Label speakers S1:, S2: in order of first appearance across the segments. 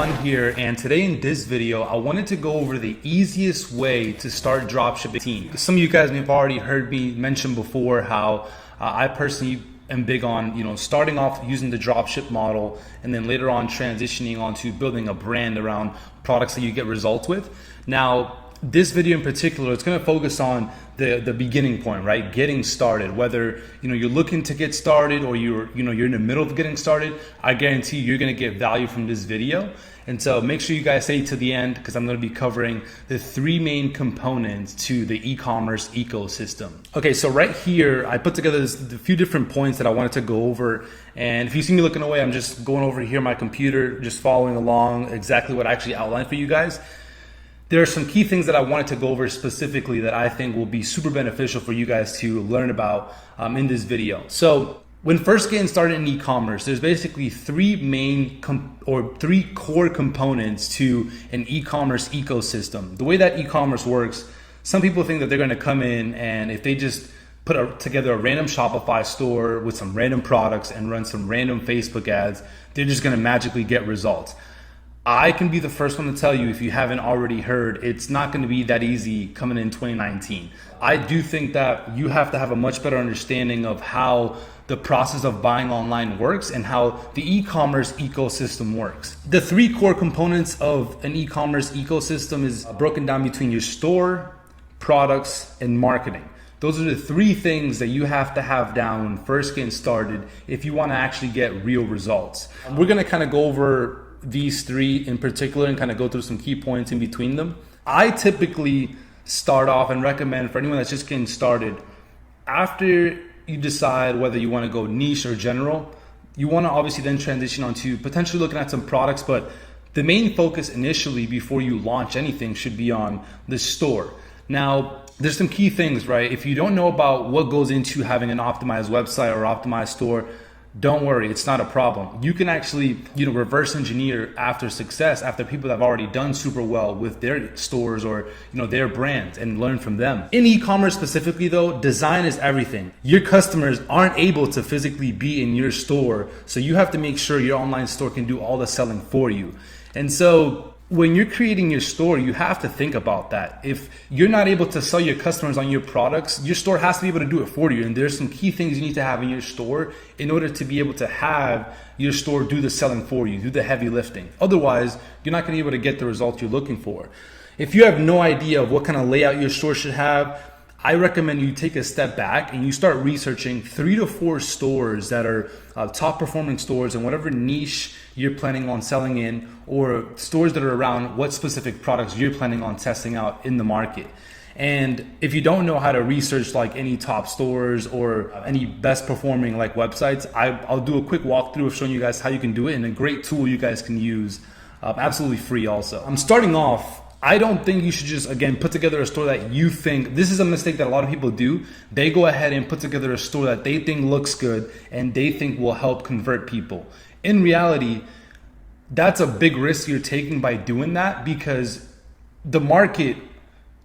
S1: Juan here, and today in this video I wanted to go over the easiest way to start dropshipping team. Some of you guys may have already heard me mention before how I personally am big on starting off using the dropship model and then later on transitioning onto building a brand around products that you get results with. Now this video in particular, it's going to focus on the beginning point, right? Getting started. Whether you're looking to get started or you're in the middle of getting started, I guarantee you're going to get value from this video. And so make sure you guys stay to the end because I'm going to be covering the three main components to the e-commerce ecosystem. Okay, so right here I put together a few different points that I wanted to go over. And if you see me looking away, I'm just going over here my computer, just following along exactly what I actually outlined for you guys. There are some key things that I wanted to go over specifically that I think will be super beneficial for you guys to learn about in this video. So when first getting started in e-commerce, there's basically three core components to an e-commerce ecosystem. The way that e-commerce works, some people think that they're going to come in and if they just put together a random Shopify store with some random products and run some random Facebook ads, they're just going to magically get results. I can be the first one to tell you, if you haven't already heard, it's not going to be that easy coming in 2019. I do think that you have to have a much better understanding of how the process of buying online works and how the e-commerce ecosystem works. The three core components of an e-commerce ecosystem is broken down between your store, products, and marketing. Those are the three things that you have to have down when first getting started if you want to actually get real results. We're going to kind of go over these three in particular and kind of go through some key points in between them. I typically start off and recommend for anyone that's just getting started, after you decide whether you want to go niche or general, you want to obviously then transition onto potentially looking at some products, but the main focus initially before you launch anything should be on the store. Now, there's some key things, right? If you don't know about what goes into having an optimized website or optimized store, don't worry, it's not a problem. You can actually, reverse engineer after success, after people that have already done super well with their stores or, their brands and learn from them. In e-commerce specifically though, design is everything. Your customers aren't able to physically be in your store, so you have to make sure your online store can do all the selling for you. And so when you're creating your store, you have to think about that. If you're not able to sell your customers on your products, your store has to be able to do it for you. And there's some key things you need to have in your store in order to be able to have your store do the selling for you, do the heavy lifting. Otherwise, you're not going to be able to get the results you're looking for. If you have no idea of what kind of layout your store should have, I recommend you take a step back and you start researching 3 to 4 stores that are top performing stores in whatever niche you're planning on selling in, or stores that are around what specific products you're planning on testing out in the market. And if you don't know how to research like any top stores or any best performing like websites, I'll do a quick walkthrough of showing you guys how you can do it, and a great tool you guys can use, absolutely free also. I'm starting off, I don't think you should just, again, put together a store that you think, this is a mistake that a lot of people do. They go ahead and put together a store that they think looks good and they think will help convert people. In reality, that's a big risk you're taking by doing that, because the market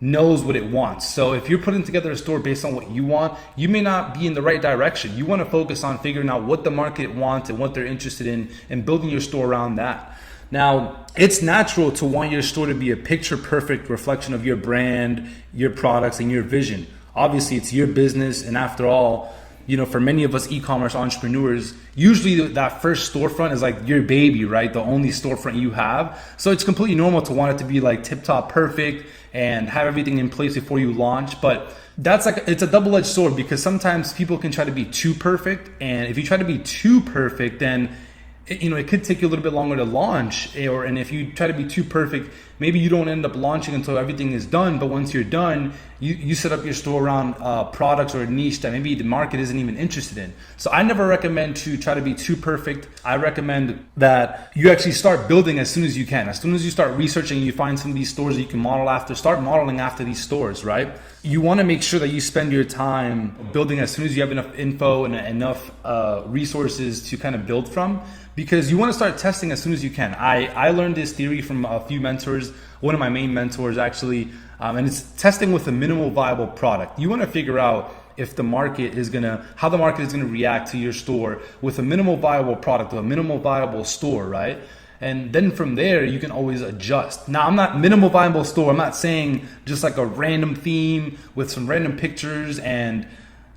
S1: knows what it wants. So if you're putting together a store based on what you want, you may not be in the right direction. You want to focus on figuring out what the market wants and what they're interested in and building your store around that. Now, it's natural to want your store to be a picture perfect reflection of your brand, your products, and your vision. Obviously, it's your business, and after all, for many of us e-commerce entrepreneurs, usually that first storefront is like your baby, right? The only storefront you have. So it's completely normal to want it to be like tip-top perfect and have everything in place before you launch. But it's a double-edged sword, because sometimes people can try to be too perfect. And if you try to be too perfect, then it could take you a little bit longer to launch, and if you try to be too perfect, maybe you don't end up launching until everything is done. But once you're done, you set up your store around products or a niche that maybe the market isn't even interested in. So I never recommend to try to be too perfect. I recommend that you actually start building as soon as you can. As soon as you start researching, you find some of these stores that you can model after, start modeling after these stores, right? You want to make sure that you spend your time building as soon as you have enough info and enough resources to kind of build from, because you want to start testing as soon as you can. I learned this theory from a few mentors, one of my main mentors actually, and it's testing with a minimal viable product. You want to figure out if how the market is gonna react to your store with a minimal viable product or a minimal viable store, right? And then from there, you can always adjust. Now, I'm not minimal viable store. I'm not saying just like a random theme with some random pictures and,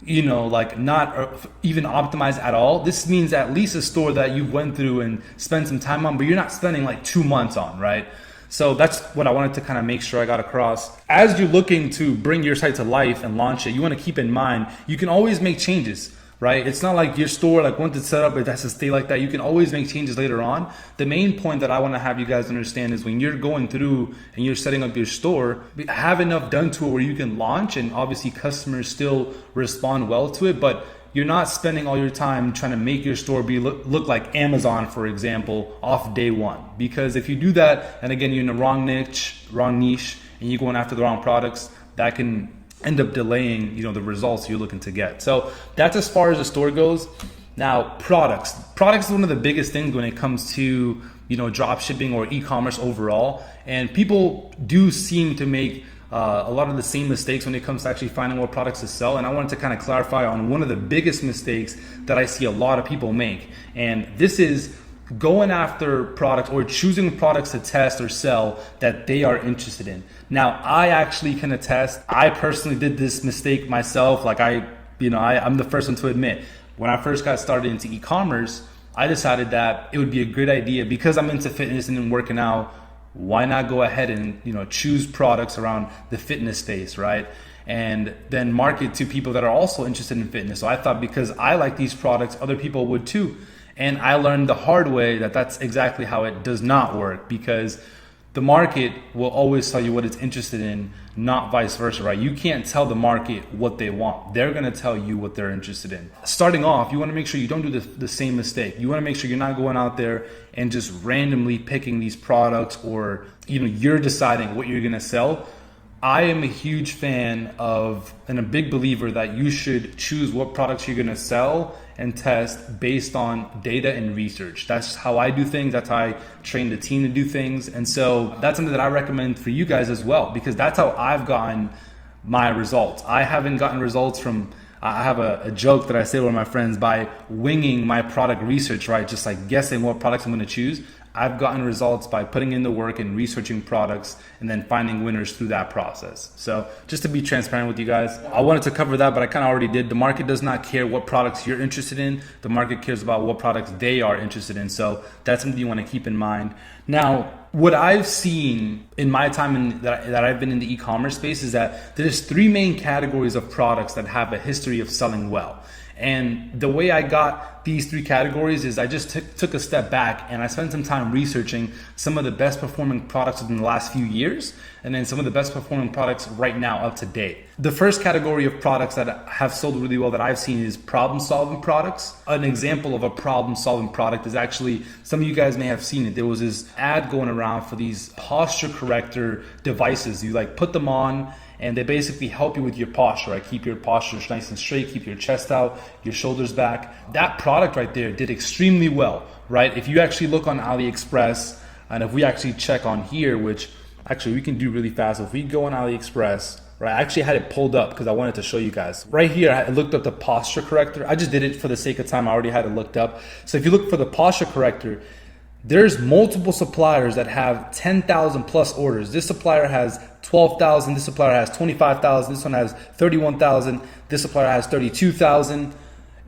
S1: like not even optimized at all. This means at least a store that you went through and spent some time on, but you're not spending like 2 months on, right? So that's what I wanted to kind of make sure I got across. As you're looking to bring your site to life and launch it, you want to keep in mind, you can always make changes, right? It's not like your store, like once it's set up, it has to stay like that. You can always make changes later on. The main point that I want to have you guys understand is when you're going through and you're setting up your store, have enough done to it where you can launch, and obviously customers still respond well to it, but you're not spending all your time trying to make your store look like Amazon, for example, off day one. Because if you do that, and again, you're in the wrong niche, and you're going after the wrong products, that can end up delaying, the results you're looking to get. So that's as far as the store goes. Now, products is one of the biggest things when it comes to, drop shipping or e-commerce overall. And people do seem to make a lot of the same mistakes when it comes to actually finding what products to sell. And I wanted to kind of clarify on one of the biggest mistakes that I see a lot of people make. And this is going after products or choosing products to test or sell that they are interested in. Now, I actually can attest, I personally did this mistake myself. Like I'm the first one to admit, when I first got started into e-commerce, I decided that it would be a great idea, because I'm into fitness and working out, why not go ahead and choose products around the fitness space, right? And then market to people that are also interested in fitness. So I thought, because I like these products, other people would too. And I learned the hard way that that's exactly how it does not work, because the market will always tell you what it's interested in, not vice versa, right? You can't tell the market what they want. They're gonna tell you what they're interested in. Starting off, you wanna make sure you don't do the same mistake. You wanna make sure you're not going out there and just randomly picking these products, or you're deciding what you're gonna sell. I am a huge fan of, and a big believer that you should choose what products you're gonna sell and test based on data and research. That's how I do things. That's how I train the team to do things. And so that's something that I recommend for you guys as well, because that's how I've gotten my results. I haven't gotten results from, I have a joke that I say to one of my friends, by winging my product research, right? Just like guessing what products I'm gonna choose. I've gotten results by putting in the work and researching products and then finding winners through that process. So just to be transparent with you guys, I wanted to cover that, but I kind of already did. The market does not care what products you're interested in. The market cares about what products they are interested in. So that's something you want to keep in mind. Now, what I've seen in my time that I've been in the e-commerce space is that there's 3 main categories of products that have a history of selling well. And the way I got these 3 categories is I just took a step back and I spent some time researching some of the best performing products within the last few years, and then some of the best performing products right now up to date. The first category of products that have sold really well that I've seen is problem solving products. An example of a problem solving product is actually, some of you guys may have seen it. There was this ad going around for these posture corrector devices. You put them on, and they basically help you with your posture, right? Keep your posture nice and straight, keep your chest out, your shoulders back. That product right there did extremely well, right? If you actually look on AliExpress, and if we actually check on here, which actually we can do really fast. If we go on AliExpress, right? I actually had it pulled up because I wanted to show you guys. Right here, I looked up the posture corrector. I just did it for the sake of time. I already had it looked up. So if you look for the posture corrector, there's multiple suppliers that have 10,000 plus orders. This supplier has 12,000. This supplier has 25,000. This one has 31,000. This supplier has 32,000.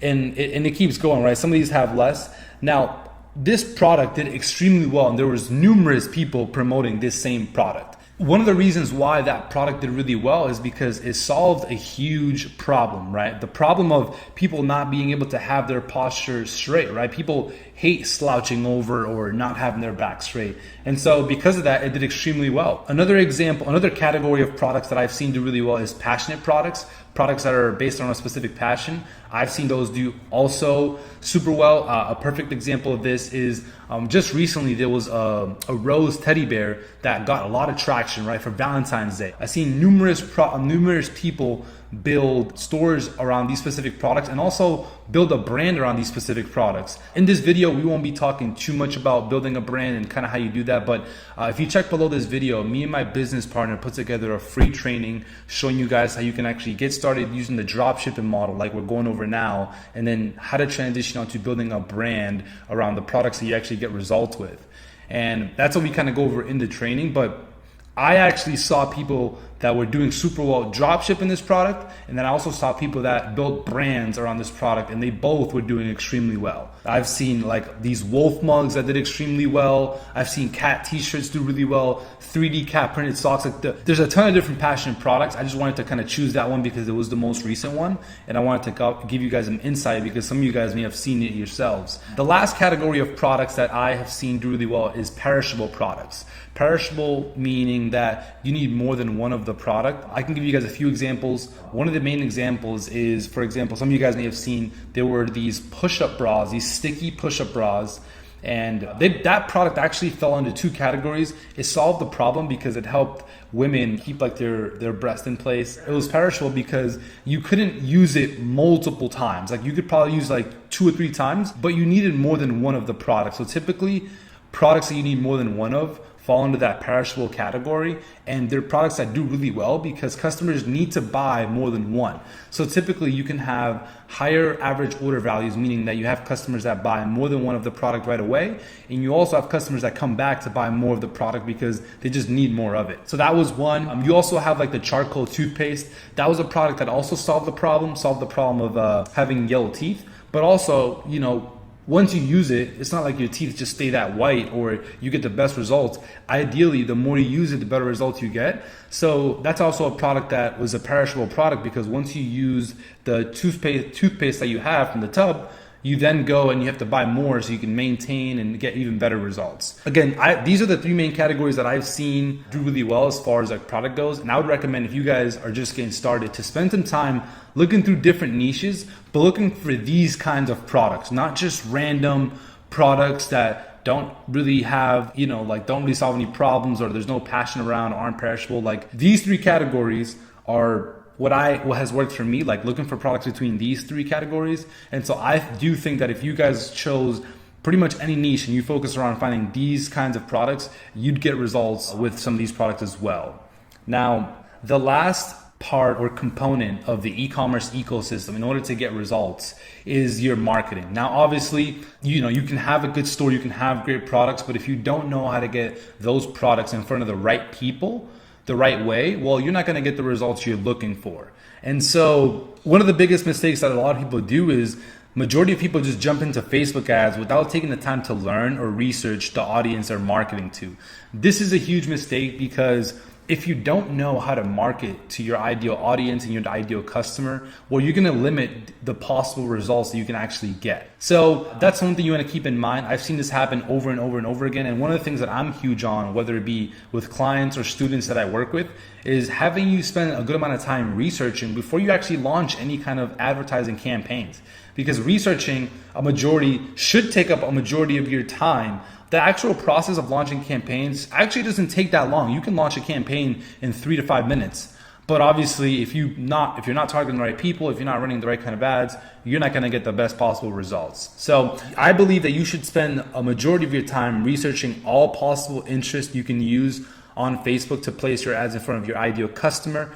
S1: And it keeps going, right? Some of these have less. Now, this product did extremely well, and there was numerous people promoting this same product. One of the reasons why that product did really well is because it solved a huge problem, right? The problem of people not being able to have their posture straight, right? People hate slouching over or not having their back straight. And so because of that, it did extremely well. Another example, another category of products that I've seen do really well is passionate products that are based on a specific passion. I've seen those do also super well. A perfect example of this is just recently there was a rose teddy bear that got a lot of traction, right, for Valentine's Day. I've seen numerous people build stores around these specific products and also build a brand around these specific products. In this video, we won't be talking too much about building a brand and kind of how you do that, but if you check below this video, me and my business partner put together a free training showing you guys how you can actually get started using the dropshipping model like we're going over now, and then how to transition onto building a brand around the products that you actually get results with. And that's what we kind of go over in the training. But I actually saw people that were doing super well drop shipping this product, and then I also saw people that built brands around this product, and they both were doing extremely well. I've seen like these wolf mugs that did extremely well. I've seen cat t-shirts do really well, 3D cat printed socks. There's a ton of different passion products. I just wanted to kind of choose that one because it was the most recent one, and I wanted to give you guys an insight because some of you guys may have seen it yourselves. The last category of products that I have seen do really well is perishable products. Perishable meaning that you need more than one of the product. I can give you guys a few examples. One of the main examples is, for example, some of you guys may have seen there were these push-up bras, these sticky push-up bras, and that product actually fell into two categories. It solved the problem because it helped women keep like their breast in place. It was perishable because you couldn't use it multiple times. Like you could probably use like 2 or 3 times, but you needed more than one of the products. So typically products that you need more than one of fall into that perishable category, and they're products that do really well because customers need to buy more than one. So typically you can have higher average order values, meaning that you have customers that buy more than one of the product right away, and you also have customers that come back to buy more of the product because they just need more of it. So that was one. You also have like the charcoal toothpaste. That was a product that also solved the problem of having yellow teeth, but also, once you use it, it's not like your teeth just stay that white or you get the best results. Ideally, the more you use it, the better results you get. So that's also a product that was a perishable product because once you use the toothpaste that you have from the tub, you then go and you have to buy more so you can maintain and get even better results. Again, these are the 3 main categories that I've seen do really well as far as like product goes. And I would recommend if you guys are just getting started to spend some time looking through different niches, but looking for these kinds of products, not just random products that don't really have, don't really solve any problems or there's no passion around, aren't perishable. Like these 3 categories are what has worked for me, like looking for products between these 3 categories. And so I do think that if you guys chose pretty much any niche and you focus around finding these kinds of products, you'd get results with some of these products as well. Now, the last part or component of the e-commerce ecosystem in order to get results is your marketing. Now, obviously, you can have a good store, you can have great products, but if you don't know how to get those products in front of the right people the right way, well, you're not going to get the results you're looking for. And so one of the biggest mistakes that a lot of people do is majority of people just jump into Facebook ads without taking the time to learn or research the audience they're marketing to. This is a huge mistake because if you don't know how to market to your ideal audience and your ideal customer, well, you're gonna limit the possible results that you can actually get. So that's one thing you wanna keep in mind. I've seen this happen over and over and over again. And one of the things that I'm huge on, whether it be with clients or students that I work with, is having you spend a good amount of time researching before you actually launch any kind of advertising campaigns. Because researching should take up a majority of your time. The actual process of launching campaigns actually doesn't take that long. You can launch a campaign in 3 to 5 minutes. But obviously, if you're not targeting the right people, if you're not running the right kind of ads, you're not going to get the best possible results. So I believe that you should spend a majority of your time researching all possible interests you can use on Facebook to place your ads in front of your ideal customer.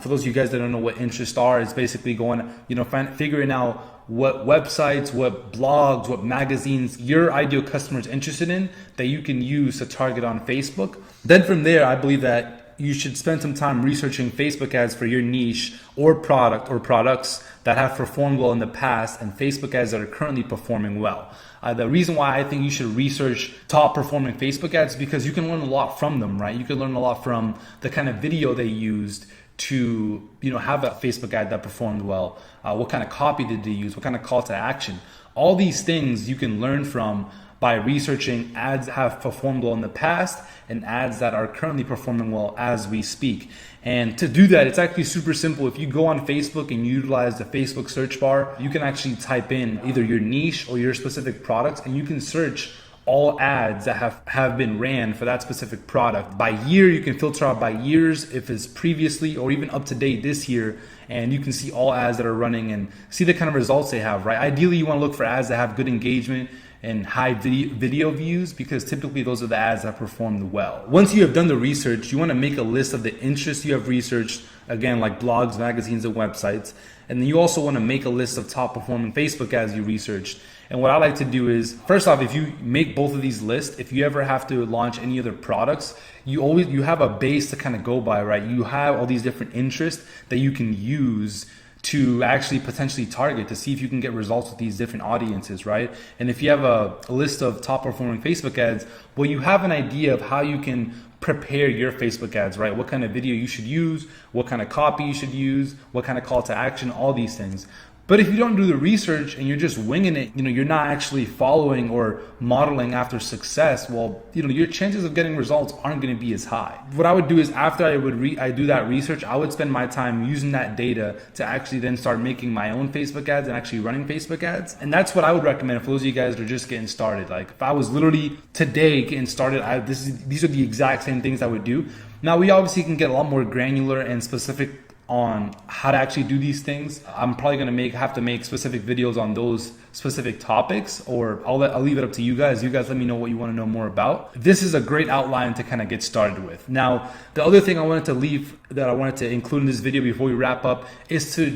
S1: For those of you guys that don't know what interests are, it's basically figuring out what websites, what blogs, what magazines your ideal customer is interested in that you can use to target on Facebook. Then from there, I believe that you should spend some time researching Facebook ads for your niche or product or products that have performed well in the past and Facebook ads that are currently performing well. The reason why I think you should research top performing Facebook ads is because you can learn a lot from them, right? You can learn a lot from the kind of video they used to have a Facebook ad that performed well. What kind of copy did they use? What kind of call to action? All these things you can learn from by researching ads that have performed well in the past and ads that are currently performing well as we speak. And to do that, it's actually super simple. If you go on Facebook and utilize the Facebook search bar, you can actually type in either your niche or your specific products, and you can search all ads that have been ran for that specific product. By year, you can filter out by years if it's previously or even up to date this year, and you can see all ads that are running and see the kind of results they have, right? Ideally, you want to look for ads that have good engagement and high video views, because typically those are the ads that perform well. Once you have done the research, you want to make a list of the interests you have researched, again, like blogs, magazines, and websites. And then you also want to make a list of top performing Facebook ads you researched. And what I like to do is, first off, if you make both of these lists, if you ever have to launch any other products, you have a base to kind of go by, right? You have all these different interests that you can use to actually potentially target to see if you can get results with these different audiences, right? And if you have a list of top performing Facebook ads, well, you have an idea of how you can prepare your Facebook ads, right? What kind of video you should use, what kind of copy you should use, what kind of call to action, all these things. But if you don't do the research and you're just winging it, you're not actually following or modeling after success, well, your chances of getting results aren't going to be as high. What I would do is, after I do that research, I would spend my time using that data to actually then start making my own Facebook ads and actually running Facebook ads. And that's what I would recommend for those of you guys that are just getting started. Like, if I was literally today getting started, these are the exact same things I would do. Now, we obviously can get a lot more granular and specific on how to actually do these things. I'm probably gonna have to make specific videos on those specific topics, or I'll leave it up to you guys. You guys let me know what you want to know more about. This is a great outline to kind of get started with. Now, the other thing I wanted to include in this video before we wrap up is to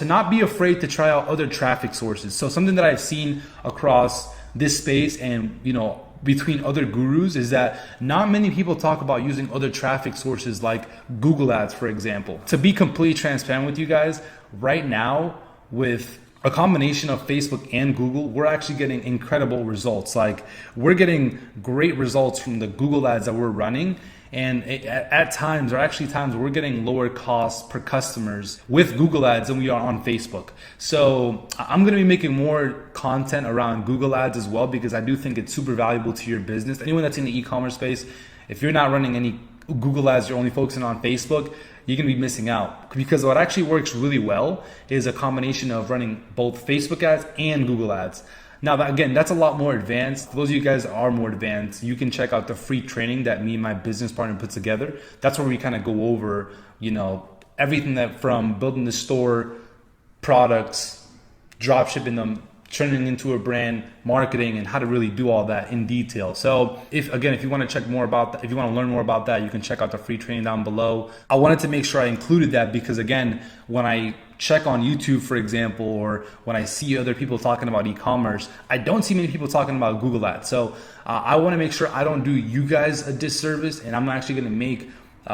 S1: not be afraid to try out other traffic sources. So something that I've seen across this space and between other gurus is that not many people talk about using other traffic sources like Google Ads, for example. To be completely transparent with you guys, right now with a combination of Facebook and Google, we're actually getting incredible results. Like, we're getting great results from the Google Ads that we're running. And at times, or actually times, we're getting lower costs per customers with Google Ads than we are on Facebook. So I'm going to be making more content around Google Ads as well, because I do think it's super valuable to your business. Anyone that's in the e-commerce space, if you're not running any Google Ads, you're only focusing on Facebook, you're going to be missing out. Because what actually works really well is a combination of running both Facebook ads and Google Ads. Now, again, that's a lot more advanced. For those of you guys that are more advanced, you can check out the free training that me and my business partner put together. That's where we kind of go over, everything that from building the store, products, drop shipping them, turning into a brand, marketing, and how to really do all that in detail. So if you want to check more about that, if you want to learn more about that, you can check out the free training down below. I wanted to make sure I included that because, again, when I check on YouTube, for example, or when I see other people talking about e-commerce, I don't see many people talking about Google Ads. So I want to make sure I don't do you guys a disservice, and I'm actually going to make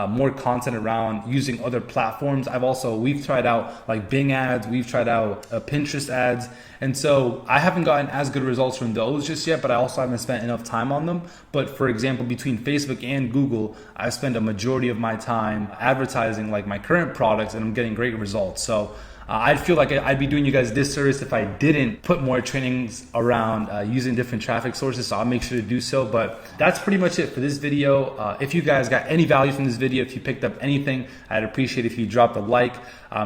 S1: more content around using other platforms. We've tried out like Bing ads, we've tried out Pinterest ads. And so I haven't gotten as good results from those just yet, but I also haven't spent enough time on them. But for example, between Facebook and Google, I spend a majority of my time advertising like my current products, and I'm getting great results. So I feel like I'd be doing you guys disservice if I didn't put more trainings around using different traffic sources, so I'll make sure to do so. But that's pretty much it for this video. If you guys got any value from this video, if you picked up anything, I'd appreciate if you dropped a like.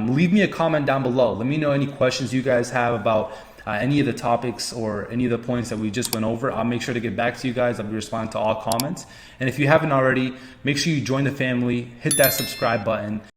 S1: Leave me a comment down below. Let me know any questions you guys have about any of the topics or any of the points that we just went over. I'll make sure to get back to you guys. I'll be responding to all comments. And if you haven't already, make sure you join the family, hit that subscribe button.